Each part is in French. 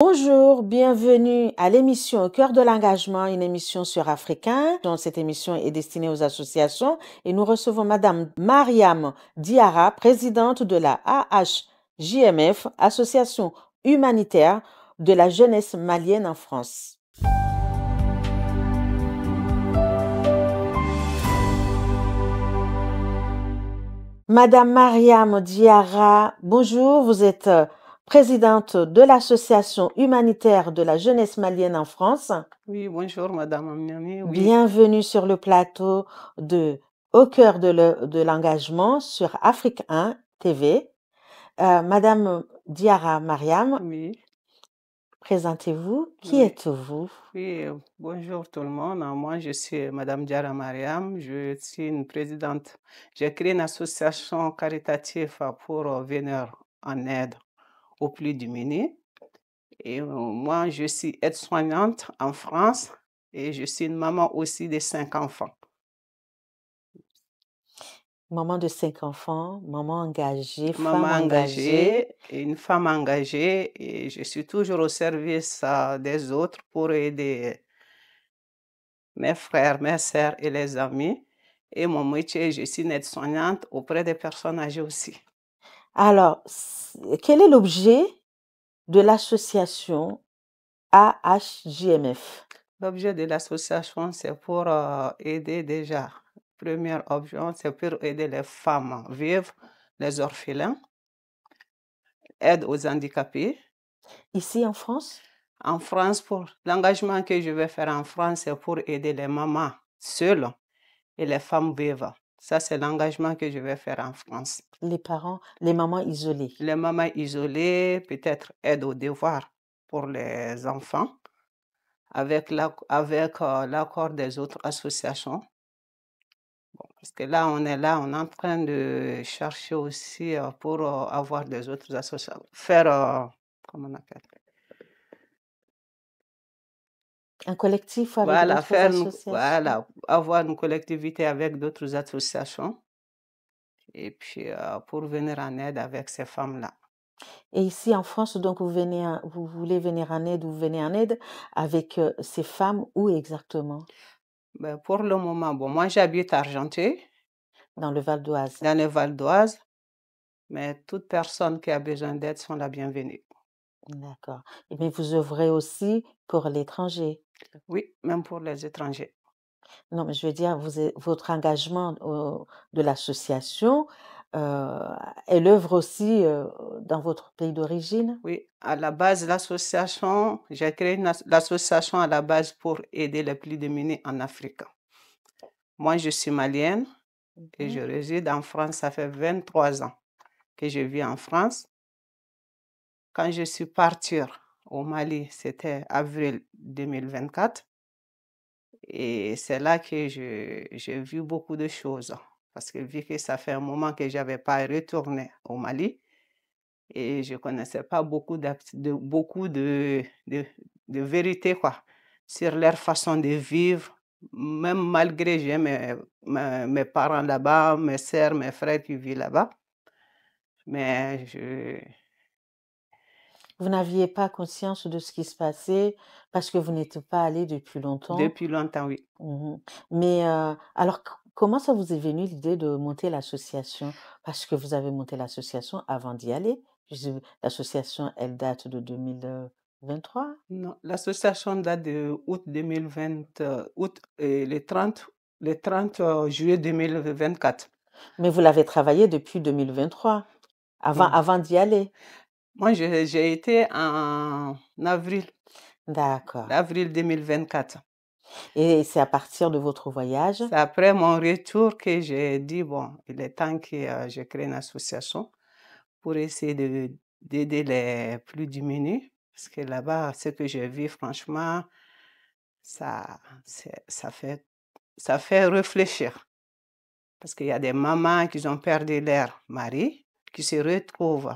Bonjour, bienvenue à l'émission Au cœur de l'engagement, une émission sur Africain. Cette émission est destinée aux associations et nous recevons Madame Mariam Diarra, présidente de la AHJMF, Association humanitaire de la jeunesse malienne en France. Madame Mariam Diarra, bonjour, vous êtes présidente de l'Association humanitaire de la jeunesse malienne en France. Oui, bonjour Madame Amiami. Oui, Bienvenue sur le plateau de Au cœur de l'engagement sur Afrique 1 TV. Madame Diarra Mariam, oui, présentez-vous. Qui oui, êtes-vous? oui. Bonjour tout le monde. Moi, je suis Madame Diarra Mariam. Je suis une présidente. J'ai créé une association caritative pour venir en aide aux plus démunis. Et moi, je suis aide-soignante en France et je suis une maman aussi de 5 enfants. Maman de 5 enfants, maman engagée, Maman femme engagée. une femme engagée, et je suis toujours au service des autres pour aider mes frères, mes sœurs et les amis. Et mon métier, je suis une aide-soignante auprès des personnes âgées aussi. Alors, quel est l'objet de l'association AHJMF? L'objet de l'association, c'est pour aider déjà. Premier objet, c'est pour aider les femmes vivres, les orphelins, aide aux handicapés. Ici en France? En France, pour l'engagement que je vais faire en France, c'est pour aider les mamans seules et les femmes veuves. Ça, c'est l'engagement que je vais faire en France. Les parents, les mamans isolées. Les mamans isolées, peut-être aide aux devoirs pour les enfants, avec l'accord des autres associations. Bon, parce que là, on est en train de chercher aussi pour avoir des autres associations, faire, comment on appelle? Un collectif avec Voilà, d'autres associations. voilà, avoir une collectivité avec d'autres associations et puis pour venir en aide avec ces femmes-là. Et ici en France, donc vous voulez venir en aide, vous venez en aide avec ces femmes où exactement? Ben, pour le moment, bon, moi j'habite à Argenteuil, Dans le Val d'Oise. dans le Val d'Oise, mais toute personne qui a besoin d'aide sont la bienvenue. D'accord. Mais vous œuvrez aussi pour l'étranger. Oui, même pour les étrangers. Non, mais je veux dire, votre engagement de l'association, elle œuvre aussi dans votre pays d'origine? Oui, à la base, l'association, j'ai créé l'association à la base pour aider les plus démunis en Afrique. Moi, je suis malienne et je réside en France, ça fait 23 ans que je vis en France. Quand je suis partie au Mali, c'était avril 2024. Et c'est là que j'ai vu beaucoup de choses. Parce que vu que ça fait un moment que je n'avais pas retourné au Mali et je ne connaissais pas beaucoup de vérité quoi, sur leur façon de vivre, même malgré j'ai mes parents là-bas, mes sœurs, mes frères qui vivent là-bas. Mais Vous n'aviez pas conscience de ce qui se passait parce que vous n'étiez pas allé depuis longtemps. depuis longtemps, oui. Mais alors, comment ça vous est venu l'idée de monter l'association? Parce que vous avez monté l'association avant d'y aller. L'association, elle date de 2023. Non, l'association date de août 2020, le 30 juillet 2024. Mais vous l'avez travaillé depuis 2023, Non, avant d'y aller. moi j'ai été en D'accord. avril 2024. Et c'est à partir de votre voyage? C'est après mon retour que j'ai dit, bon, il est temps que je crée une association pour essayer d'aider les plus démunis. Parce que là-bas, ce que je vis, franchement, ça, ça fait réfléchir. Parce qu'il y a des mamans qui ont perdu leur mari, qui se retrouvent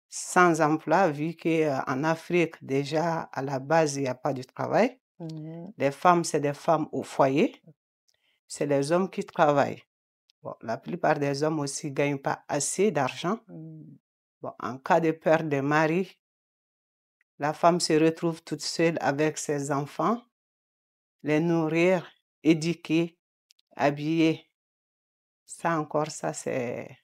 sans emploi, vu qu'en Afrique, déjà, à la base, il n'y a pas de travail. Les femmes, c'est des femmes au foyer. C'est les hommes qui travaillent. Bon, la plupart des hommes aussi ne gagnent pas assez d'argent. Bon, en cas de perte de mari, La femme se retrouve toute seule avec ses enfants, les nourrir, éduquer, habiller. Ça encore, ça c'est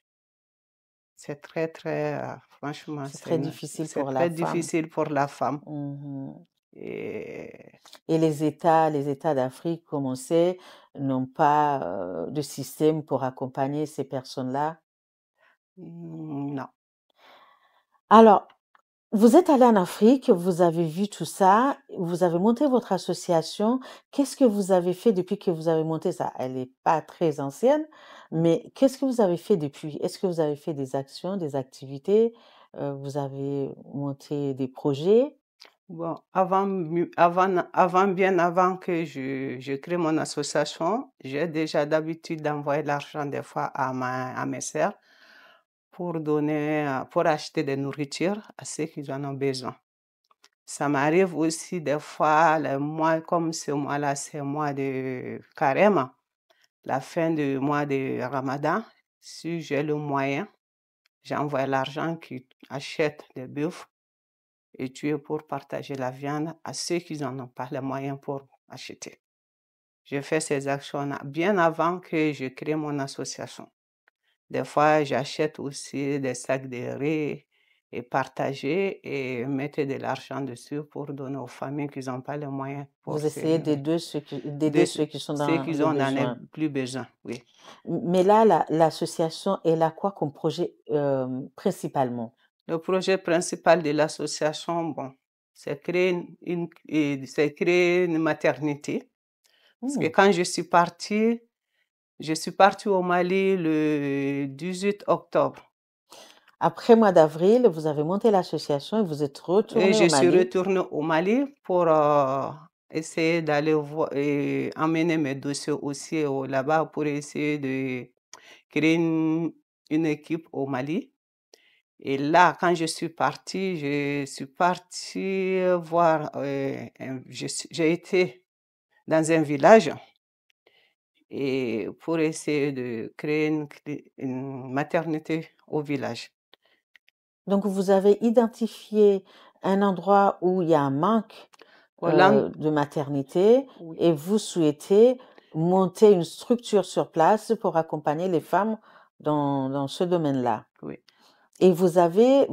très, très, franchement, C'est très difficile c'est pour la très femme. difficile pour la femme. Mhm. Et Et les États d'Afrique, comme on sait, n'ont pas de système pour accompagner ces personnes-là. non. Alors, vous êtes allé en Afrique, vous avez vu tout ça, vous avez monté votre association. Qu'est-ce que vous avez fait depuis que vous avez monté ça? Elle n'est pas très ancienne, mais qu'est-ce que vous avez fait depuis? Est-ce que vous avez fait des actions, des activités? Vous avez monté des projets? Bon, bien avant que je crée mon association, j'ai déjà d'habitude d'envoyer l'argent des fois à mes sœurs pour donner, pour acheter des nourritures à ceux qui en ont besoin. Ça m'arrive aussi des fois, le mois, comme ce mois-là, c'est le mois de carême, la fin du mois de Ramadan, si j'ai le moyen, j'envoie l'argent qui achète des bœufs et tuer pour partager la viande à ceux qui n'en ont pas les moyens pour acheter. Je fais ces actions bien avant que je crée mon association. Des fois, j'achète aussi des sacs de riz et partager et mettre de l'argent dessus pour donner aux familles qui n'ont pas les moyens pour Vous essayez d'aider de ceux qui sont ceux dans qui le en ont besoin. plus besoin. Oui. Mais là, l'association, elle a quoi comme projet principalement? Le projet principal de l'association, bon, c'est c'est créer une maternité. Parce que Hmm. quand je suis partie au Mali le 18 octobre. Après mois d'avril, vous avez monté l'association et vous êtes Et retourné je au suis Mali. retournée au Mali pour essayer d'aller voir et emmener mes dossiers aussi là-bas pour essayer de créer une équipe au Mali. Et là, quand je suis partie voir, j'ai été dans un village et pour essayer de créer une maternité au village. Donc, vous avez identifié un endroit où il y a un manque Voilà, de maternité oui, et vous souhaitez monter une structure sur place pour accompagner les femmes dans ce domaine-là. oui. Et vous avez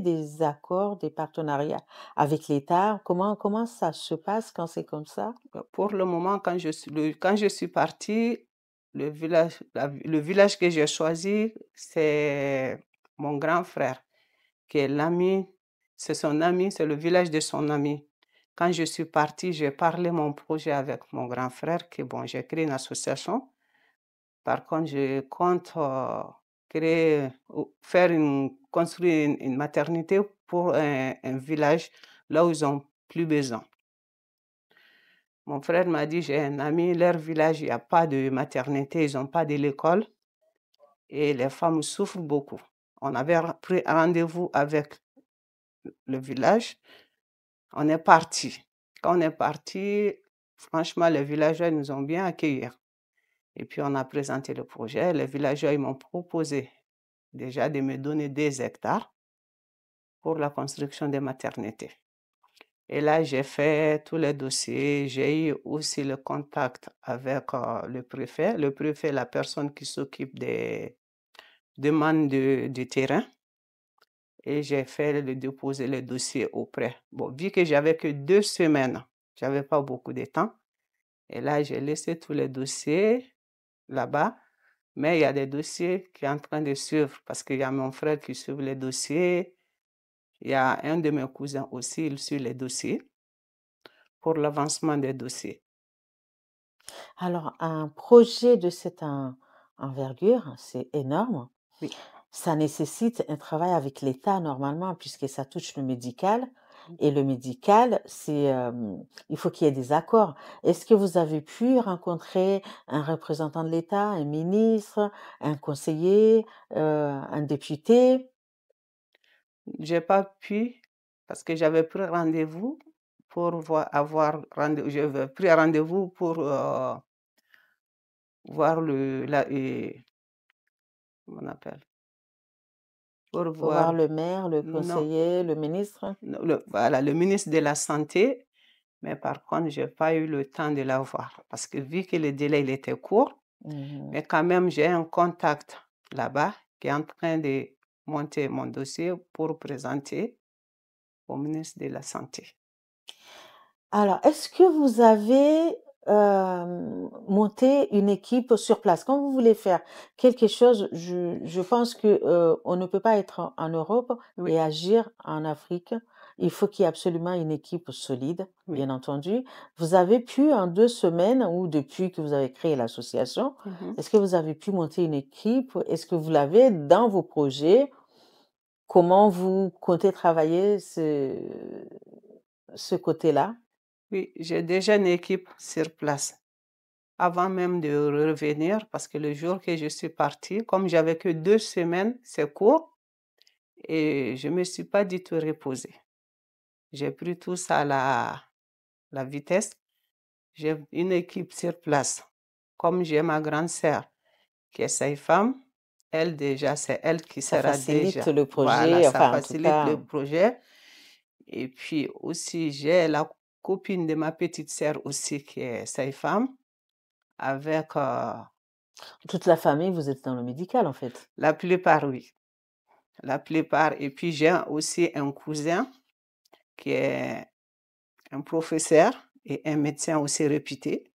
des accords, des partenariats avec l'État. Comment ça se passe quand c'est comme ça? Pour le moment, quand je suis partie, le village que j'ai choisi, c'est mon grand frère, qui est l'ami, c'est son ami, c'est le village de son ami. Quand je suis partie, j'ai parlé mon projet avec mon grand frère, que bon, j'ai créé une association. Par contre, je compte construire une maternité pour un village là où ils ont plus besoin. Mon frère m'a dit, j'ai un ami, leur village, il n'y a pas de maternité, ils n'ont pas de l'école et les femmes souffrent beaucoup. On avait pris rendez-vous avec le village, on est parti. Quand on est parti, franchement, les villageois nous ont bien accueillis. Et puis, on a présenté le projet. Les villageois, ils m'ont proposé déjà de me donner 2 hectares pour la construction des maternités. Et là, j'ai fait tous les dossiers. J'ai eu aussi le contact avec le préfet. Le préfet, la personne qui s'occupe des demandes du terrain. Et j'ai fait déposer le dossier auprès. Bon, vu que j'avais que 2 semaines, j'avais pas beaucoup de temps. Et là, j'ai laissé tous les dossiers là-bas. Mais il y a des dossiers qui sont en train de suivre parce qu'il y a mon frère qui suit les dossiers. Il y a un de mes cousins aussi, il suit les dossiers pour l'avancement des dossiers. Alors, un projet de cette envergure, c'est énorme. Oui. Ça nécessite un travail avec l'État normalement, puisque ça touche le médical. Et le médical, il faut qu'il y ait des accords. Est-ce que vous avez pu rencontrer un représentant de l'État, un ministre, un conseiller, un député? J'ai pas pu parce que j'avais pris rendez-vous pour avoir rendez-vous. J'avais pris rendez-vous pour voir comment on appelle? pour Il faut voir voir. le maire, le Non, conseiller, le ministre? voilà, le ministre de la Santé, mais par contre, j'ai pas eu le temps de la voir parce que vu que le délai, il était court, Mhm. mais quand même, j'ai un contact là-bas qui est en train de monter mon dossier pour présenter au ministre de la Santé. Alors, est-ce que vous avez monté une équipe sur place? Quand vous voulez faire quelque chose, je pense que on ne peut pas être en Europe Oui, et agir en Afrique. Il faut qu'il y ait absolument une équipe solide, oui. bien entendu. Vous avez pu, en 2 semaines ou depuis que vous avez créé l'association, Mhm. est-ce que vous avez pu monter une équipe? Est-ce que vous l'avez dans vos projets? Comment vous comptez travailler ce côté-là? Oui, j'ai déjà une équipe sur place. Avant même de revenir, parce que le jour que je suis partie, comme j'avais que 2 semaines, c'est court, et je me suis pas du tout reposée. J'ai pris tout ça à la vitesse. J'ai une équipe sur place. Comme j'ai ma grande sœur qui est sage-femme, elle déjà, c'est elle qui Ça sera facilite déjà. le Voilà, projet, ça enfin, en tout facilite cas, le projet. Et puis aussi, j'ai la copine de ma petite sœur aussi qui est sage-femme avec toute la famille, vous êtes dans le médical, en fait. la plupart, oui. La plupart. Et puis j'ai aussi un cousin qui est un professeur et un médecin aussi réputé.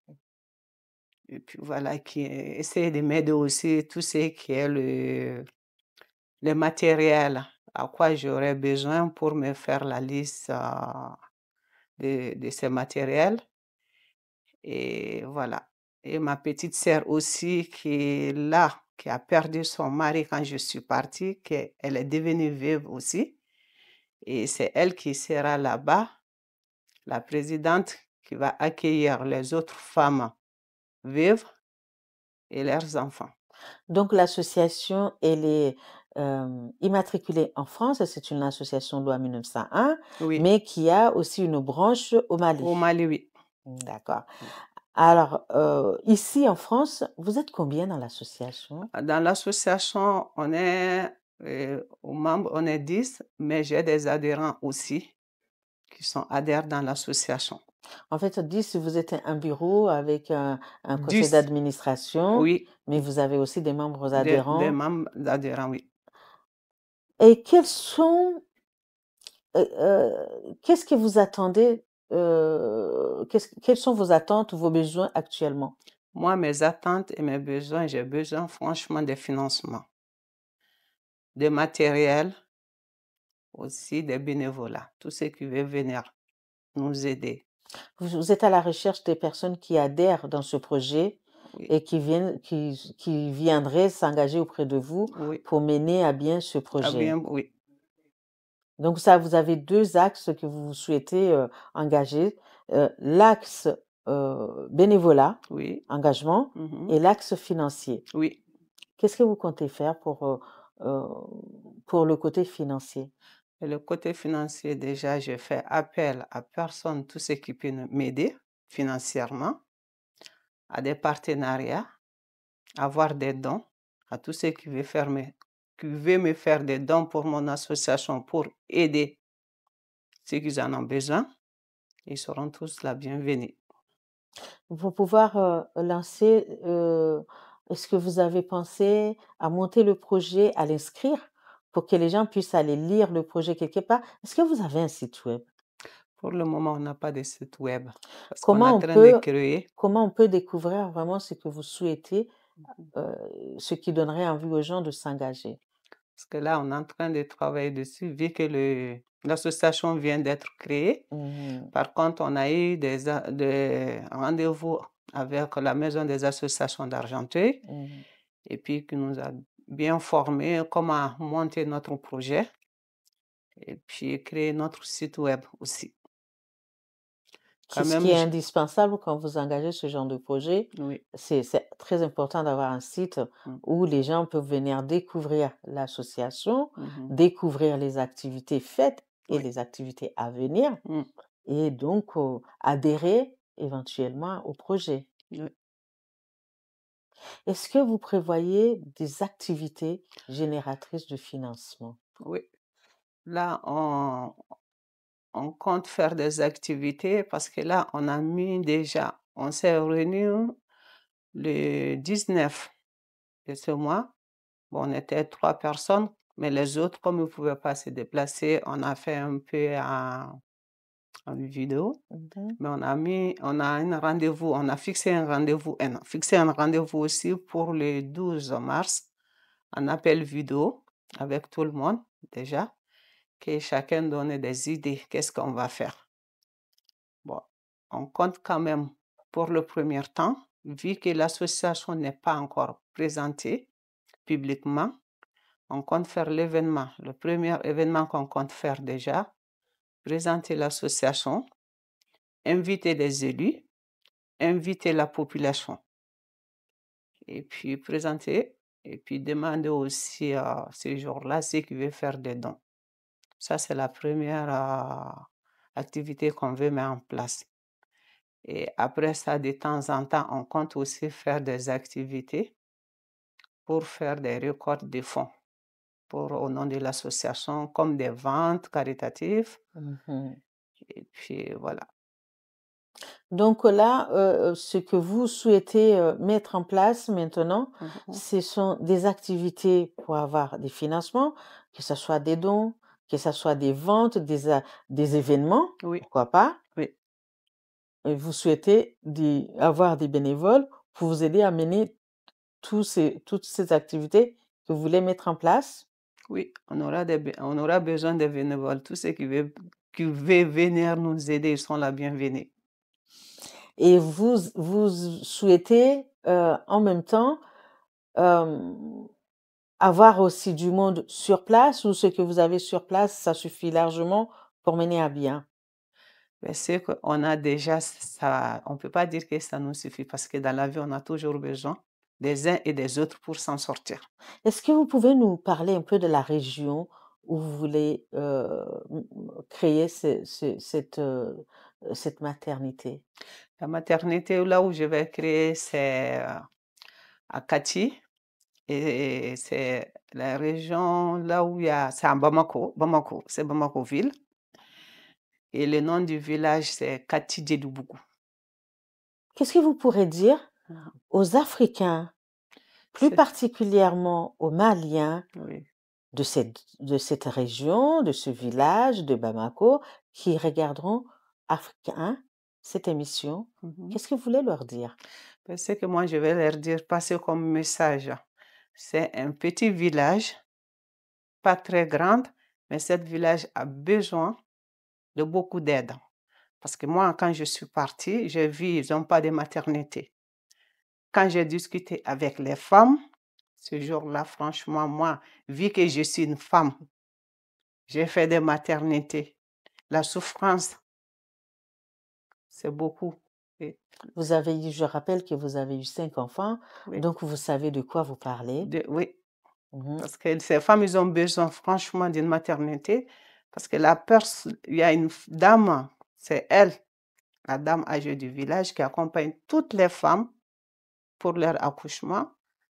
Et puis voilà, qui essaie de m'aider aussi tout ce qui est le matériel à quoi j'aurais besoin pour me faire la liste de ces matériels. Et voilà. Et ma petite sœur aussi qui est là, qui a perdu son mari quand je suis partie, elle est devenue veuve aussi. Et c'est elle qui sera là-bas, la présidente qui va accueillir les autres femmes veuves et leurs enfants. Donc, l'association, elle est immatriculée en France, c'est une association loi 1901, Oui, mais qui a aussi une branche au au Mali. Mali, oui. D'accord. Alors, ici en France, vous êtes combien dans l'association? Dans l'association, on est aux membres, on est 10, mais j'ai des adhérents aussi qui sont adhèrent dans l'association. En fait, 10, vous êtes un bureau avec un conseil 10, d'administration, oui, mais vous avez aussi des membres des adhérents. membres adhérents, oui. Et qu'est-ce que vous attendez, quelles sont vos attentes, vos besoins actuellement? Moi, mes attentes et mes besoins, j'ai besoin franchement de financement, de matériel, aussi des bénévolats, tous ceux qui veulent venir nous aider. Vous êtes à la recherche des personnes qui adhèrent dans ce projet Oui, et qui viendraient s'engager auprès de vous oui, pour mener à bien ce ah projet. bien, oui, Donc ça, vous avez 2 axes que vous souhaitez, engager, l'axe, bénévolat, oui, engagement mhm, et l'axe financier. oui. Qu'est-ce que vous comptez faire heu, pour le côté financier? Et le côté financier, déjà, je fais appel à personne, tout ce qui peut m'aider financièrement, à des partenariats, avoir des dons, à tous ceux qui veulent qui veulent me faire des dons pour mon association pour aider ceux qui en ont besoin. Ils seront tous la bienvenue. Pour pouvoir, lancer, est-ce que vous avez pensé à monter le projet, à l'inscrire pour que les gens puissent aller lire le projet quelque part? Est-ce que vous avez un site web? Pour le moment, on n'a pas de site web parce qu'on est Comment en on train de peut créer. comment on peut découvrir vraiment ce que vous souhaitez, heu, ce qui donnerait envie aux gens de s'engager? Parce que là, on est en train de travailler dessus, vu que l'association vient d'être créée. Mmh. Par contre, on a eu des rendez-vous avec la Maison des associations d'Argenteuil Mmh. et puis qui nous a bien formés comment monter notre projet et puis créer notre site web aussi. Quand Ce qui même, est indispensable quand vous engagez ce genre de projet, oui, c'est très important d'avoir un site mm, où les gens peuvent venir découvrir l'association, mhm, découvrir les activités faites et oui, les activités à venir mm, et donc adhérer éventuellement au projet. oui. Est-ce que vous prévoyez des activités génératrices de financement? Oui. Là, on compte faire des activités parce que là, on s'est réunis le 19 de ce mois. Bon, on était 3 personnes, mais les autres, comme ils ne pouvaient pas se déplacer, on a fait un peu en vidéo. Mhm. Mais on a on a fixé un rendez-vous aussi pour le 12 mars, un appel vidéo avec tout le monde déjà, que chacun donne des idées, qu'est-ce qu'on va faire. Bon, on compte quand même pour le premier temps, vu que l'association n'est pas encore présentée publiquement, on compte faire l'événement, le premier événement qu'on compte faire déjà, présenter l'association, inviter les élus, inviter la population et puis présenter et puis demander aussi à ces jours-là ceux qui veulent faire des dons. Ça, c'est la première activité qu'on veut mettre en place. Et après ça, de temps en temps, on compte aussi faire des activités pour faire des récoltes de fonds au nom de l'association, comme des ventes caritatives. Mhm. Et puis voilà. Donc là, ce que vous souhaitez mettre en place maintenant, Mhm. ce sont des activités pour avoir des financements, que ce soit des dons, que ce soit des ventes, des événements, Oui, pourquoi pas. oui, Et vous souhaitez avoir des bénévoles pour vous aider à mener toutes ces activités que vous voulez mettre en place. oui. On aura besoin des bénévoles. Tous ceux qui veulent venir nous aider, ils sont la bienvenue. Et vous souhaitez en même temps euh, avoir aussi du monde sur place ou ce que vous avez sur place, ça suffit largement pour mener à bien? Mais c'est qu'on a déjà ça, on ne peut pas dire que ça nous suffit parce que dans la vie, on a toujours besoin des uns et des autres pour s'en sortir. Est-ce que vous pouvez nous parler un peu de la région où vous voulez créer cette maternité? La maternité, là où je vais créer, c'est à Kati. Et c'est la région là où c'est à Bamako, c'est Bamako ville. Et le nom du village, c'est Kati Djedouboukou. Qu'est-ce que vous pourrez dire Mhm. aux Africains, plus C'est- particulièrement aux Maliens Oui. de cette région, de ce village de Bamako, qui regarderont Africains cette émission? Mhm. Qu'est-ce que vous voulez leur dire? Ben, ce que moi, je vais leur dire, passer comme message. C'est un petit village, pas très grand, mais ce village a besoin de beaucoup d'aide. Parce que moi, quand je suis partie, j'ai vu, ils n'ont pas de maternité. Quand j'ai discuté avec les femmes, ce jour-là, franchement, moi, vu que je suis une femme, j'ai fait des maternités. La souffrance, c'est beaucoup. Et Je rappelle que vous avez eu 5 enfants, oui, donc vous savez de quoi vous parlez. oui, Mhm. parce que ces femmes, ils ont besoin franchement d'une maternité. Parce que il y a une dame, c'est elle, la dame âgée du village, qui accompagne toutes les femmes pour leur accouchement.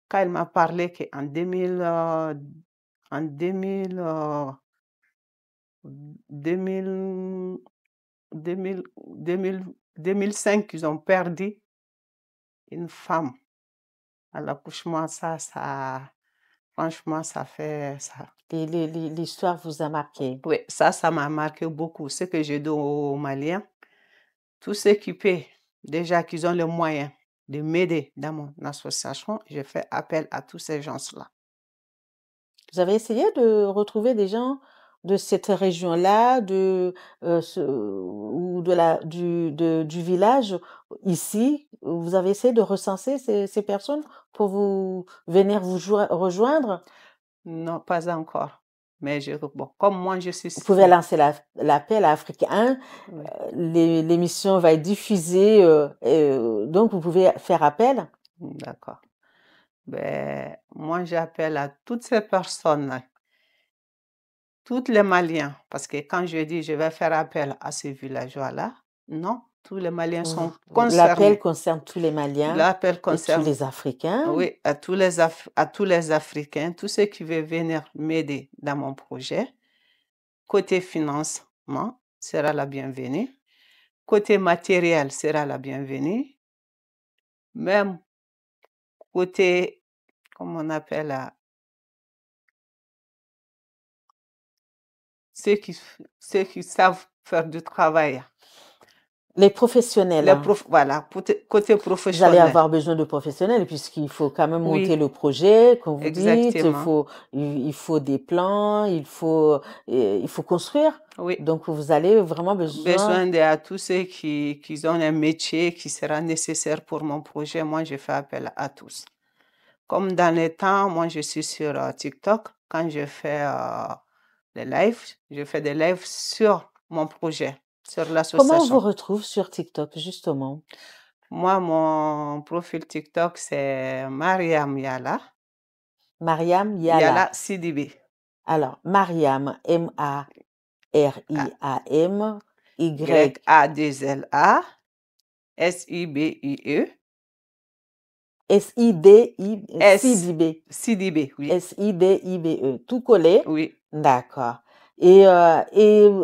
Quand elle m'a parlé qu'en 2000, 2000, 2000, 2000, 2005, ils ont perdu une femme à l'accouchement. Franchement, ça fait ça. L'histoire vous a marqué. Oui, ça m'a marqué beaucoup. Ce que je dis aux Maliens, tous ceux qui paient, déjà qu'ils ont les moyens de m'aider dans mon association, je fais appel à tous ces gens-là. Vous avez essayé de retrouver des gens de cette région-là, ou du village ici? Vous avez essayé de recenser ces personnes pour venir rejoindre? Non, pas encore. Mais bon, comme moi, je suis Vous pouvez ici. lancer l'appel à Afrique 1. Oui, L'émission va être diffusée, donc vous pouvez faire appel. d'accord. Ben, moi, j'appelle à toutes ces personnes, toutes les Maliens, parce que quand je dis je vais faire appel à ces villageois-là, Non, tous les Maliens sont L'appel concernés. concerne tous les Maliens L'appel et tous concerne, les Africains. oui, à tous les Africains, tous ceux qui veulent venir m'aider dans mon projet. Côté financement sera la bienvenue. Côté matériel sera la bienvenue. Même côté, comment on appelle, ceux qui savent faire du travail. Les professionnels, Les hein. voilà, côté Vous allez professionnel. avoir besoin de professionnels puisqu'il faut quand même monter Oui, le projet, comme vous dites. exactement. Il faut des plans, il faut construire. Oui, Donc, vous allez vraiment besoin. besoin de tous ceux qui ont un métier qui sera nécessaire pour mon projet. Moi, je fais appel à tous. Comme dans les temps, moi, je suis sur TikTok. Quand je fais des lives, je fais des lives sur mon projet, sur Comment on l'association. vous retrouve sur TikTok, justement? Moi, mon profil TikTok, c'est Mariam Yala. Mariam Yala. Yala Sidibé. Alors, Mariam, M-A-R-I-A-M, Y-A-2-L-A, S-I-B-I-E. S-I-D-I, Sidibé, oui. S-I-D-I-B-E, tout collé? Oui. D'accord. Et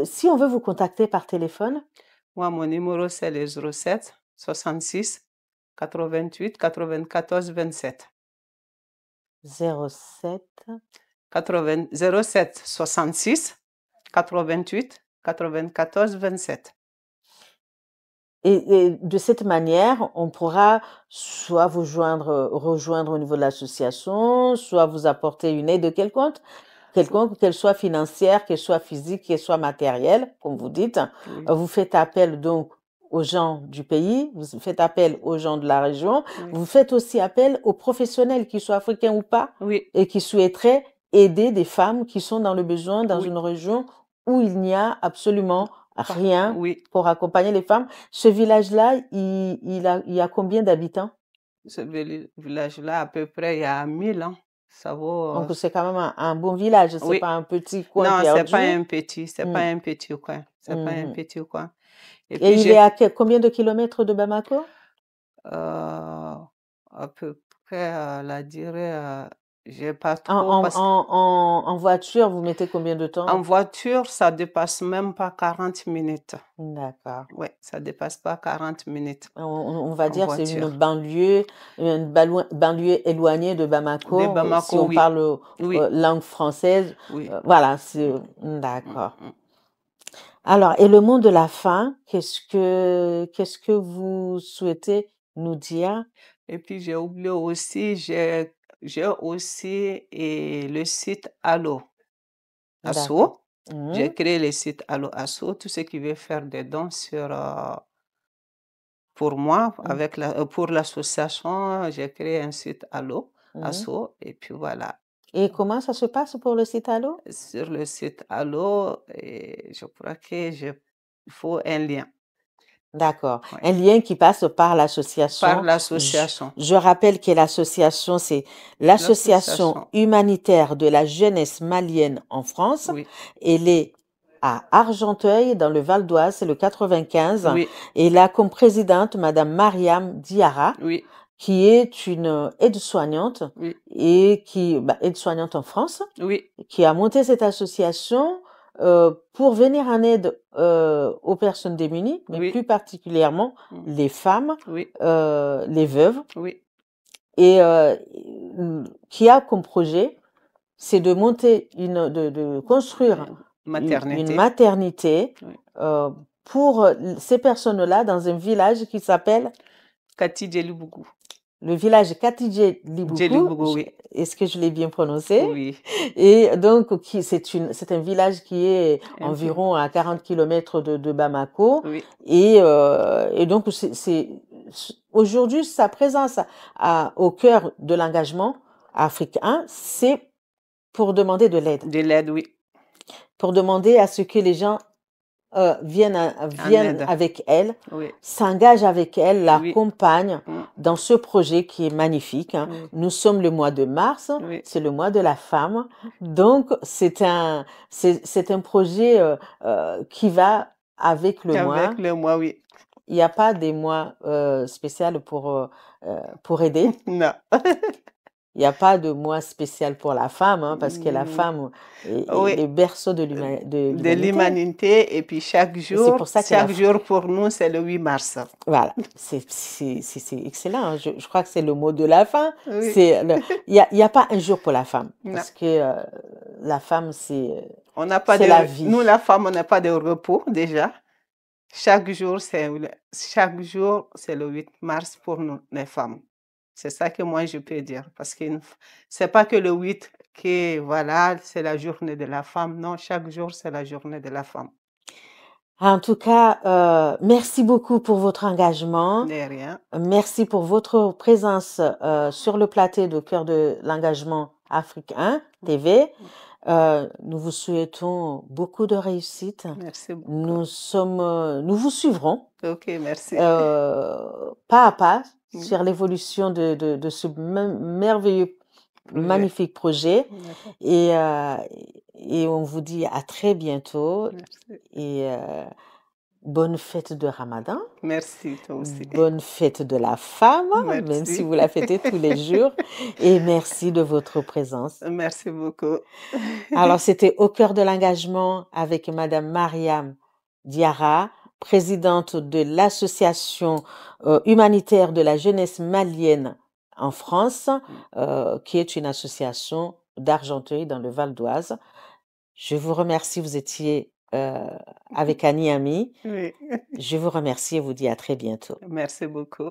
si on veut vous contacter par téléphone? Moi, mon numéro, c'est le 07 66 88 94 27. 07 07 66 88 94 27. Et de cette manière, on pourra soit vous rejoindre au niveau de l'association, soit vous apporter une aide quelconque, qu'elle soit financière, qu'elle soit physique, qu'elle soit matérielle, comme vous dites. Oui. Vous faites appel donc aux gens du pays, vous faites appel aux gens de la région, Oui. vous faites aussi appel aux professionnels, qu'ils soient africains ou pas, Oui. et qui souhaiteraient aider des femmes qui sont dans le besoin dans Oui. une région où il n'y a absolument rien Oui. pour accompagner les femmes. Ce village-là, il y a combien d'habitants? Ce village-là, à peu près, il y a 1000 ans. Ça vaut. Donc, c'est quand même un bon village, c'est Oui. pas un petit coin Non, perdu. c'est pas un petit, c'est pas un petit coin. C'est pas un Mhm. petit coin. Et puis, il est à combien de kilomètres de Bamako? à peu près la durée, j'ai pas trop. En voiture, vous mettez combien de En temps? voiture, ça dépasse même pas 40 minutes. D'accord. Oui, ça dépasse pas 40 minutes. On va En dire c'est une voiture. banlieue éloignée de Bamako, De Bamako, si on oui. parle Oui. langue française. Oui. Voilà, c'est d'accord. Alors, et le mot de la fin, qu'est-ce que vous souhaitez nous dire? Et puis j'ai oublié aussi, j'ai aussi le site Allo D'accord. Asso. J'ai créé le site Allo Asso. Tout ce qui veut faire des dons pour moi, pour l'association, j'ai créé un site Allo Asso. Et puis voilà. Et comment ça se passe pour le site Allo? Sur le site Allo, je crois qu'il faut un lien. D'accord. Oui. Un lien qui passe par l'association. Par l'association. Je rappelle que l'association, c'est l'Association humanitaire de la jeunesse malienne en France. Oui. Elle est à Argenteuil, dans le Val d'Oise, c'est le 95. Oui. Et elle a comme présidente Madame Mariam Diarra, Oui. qui est une aide-soignante, Oui. et aide-soignante en France, Oui. qui a monté cette association pour venir en aide aux personnes démunies, mais Oui. plus particulièrement les femmes, Oui. les veuves, Oui. et qui a comme projet, c'est de monter de construire une maternité Oui. pour ces personnes-là dans un village qui s'appelle Katidjelibougou. Le village Katidjelibougou. Oui. Est-ce que je l'ai bien prononcé? Oui. Et donc, c'est un village qui est environ à 40 km de Bamako. Oui. Et donc, aujourd'hui, sa présence au cœur de l'engagement africain, c'est pour demander de l'aide. De l'aide, oui. Pour demander à ce que les gens viennent avec elle, oui. s'engagent avec elle, l'accompagnent dans ce projet qui est magnifique. Oui. Nous sommes le mois de mars, c'est le mois de la femme. Donc, c'est un projet qui va avec le mois. Avec le mois, oui. Il n'y a pas des mois spéciaux pour aider. Non. Il n'y a pas de mois spécial pour la femme, hein, parce que la Mm, femme est Oui, le berceau de de l'humanité. l'humanité. Et puis Et c'est pour ça que chaque jour pour nous, c'est le 8 mars. voilà, c'est excellent, hein. Je crois que c'est le mot de la fin. Oui. Il y a pas un jour pour la femme, Non. parce que la femme, On n'a pas c'est la vie. Nous, la femme, on n'a pas de repos déjà. Chaque jour, c'est le 8 mars pour nous, les femmes. C'est ça que moi, je peux dire. Parce que c'est pas que le 8 que, voilà, c'est la journée de la femme. Non, chaque jour, c'est la journée de la femme. En tout cas, merci beaucoup pour votre engagement. De rien. Merci pour votre présence sur le plateau de Cœur de l'engagement africain TV. Nous vous souhaitons beaucoup de réussite. Merci beaucoup. Nous vous suivrons Ok, merci. pas à pas Mm. sur l'évolution de ce merveilleux, Projet. magnifique projet. D'accord. Et on vous dit à très bientôt. Merci. Et bonne fête de Ramadan. Merci, toi aussi. Bonne fête de la femme, même Merci. si vous la fêtez tous les jours. Et merci de votre présence. Merci beaucoup. Alors, c'était Au cœur de l'engagement avec Madame Mariam Diarra, présidente de l'Association humanitaire de la jeunesse malienne en France, qui est une association d'Argenteuil dans le Val d'Oise. Je vous remercie, vous étiez avec Annie Ami. Oui. Je vous remercie et vous dis à très bientôt. Merci beaucoup.